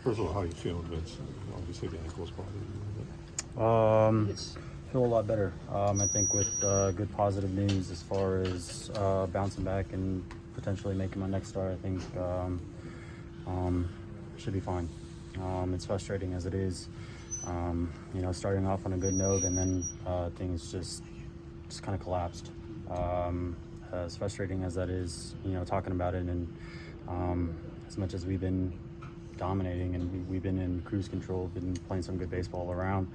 First of all, how are you feeling, Vince? Obviously, the ankle's bothering you a bit. Feel a lot better. I think with good positive news as far as bouncing back and potentially making my next start, I think should be fine. It's frustrating as it is, starting off on a good note and then things just kind of collapsed. As frustrating as that is, talking about it, and as much as we've been dominating and we've been in cruise control, been playing some good baseball around.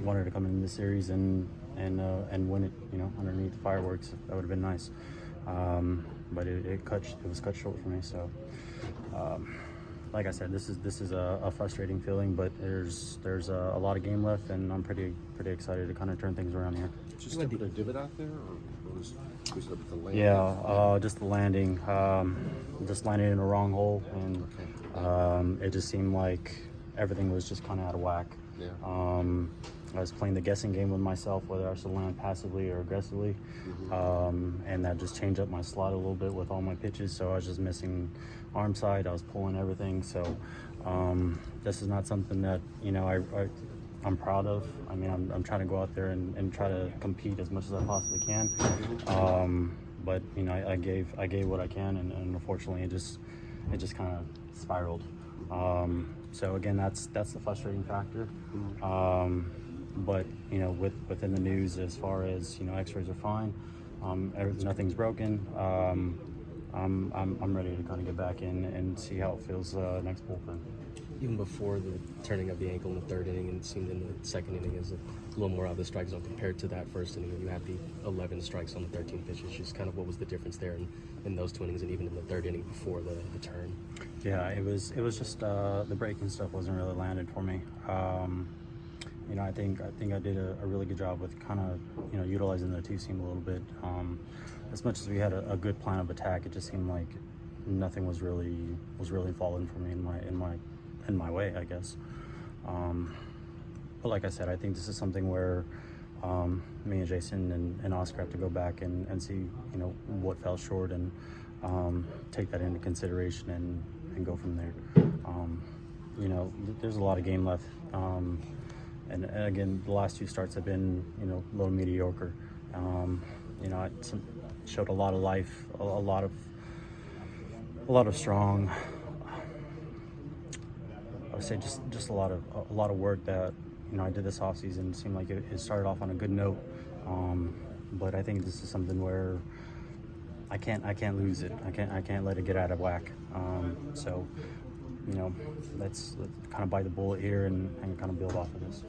Wanted to come in this series and win it, underneath the fireworks. That would have been nice, but it was cut short for me. So, like I said, this is a frustrating feeling, but there's a lot of game left, and I'm pretty excited to kind of turn things around here. Just a bit of divot out there, or was it the landing? Yeah, just the landing. Just landed in the wrong hole, and it just seemed like everything was just kind of out of whack. Yeah. I was playing the guessing game with myself whether I should land passively or aggressively, and that just changed up my slot a little bit with all my pitches. So I was just missing arm side. I was pulling everything. So this is not something that I'm proud of. I mean, I'm trying to go out there and try to compete as much as I possibly can. But I gave what I can, and unfortunately, it just kind of spiraled. So again, that's the frustrating factor. But within the news, as far as X-rays are fine, nothing's broken. I'm ready to kind of get back in and see how it feels next bullpen. Even before the turning of the ankle in the third inning, and it seemed in the second inning as a little more out of the strike zone compared to that first inning, you had the 11 strikes on the 13 pitches. Just kind of what was the difference there in those two innings, and even in the third inning before the turn? Yeah, it was just the breaking stuff wasn't really landed for me. I think I did a really good job with kind of utilizing the two seam a little bit. As much as we had a good plan of attack, it just seemed like nothing was really falling for me in my way, I guess. But like I said, I think this is something where me and Jason and Oscar have to go back and see what fell short, and take that into consideration and go from there. There's a lot of game left. And again, the last two starts have been, a little mediocre. I showed a lot of life, a lot of strong. I would say just a lot of work that I did this offseason. It seemed like it started off on a good note, but I think this is something where I can't lose it. I can't let it get out of whack. So let's kind of bite the bullet here and kind of build off of this.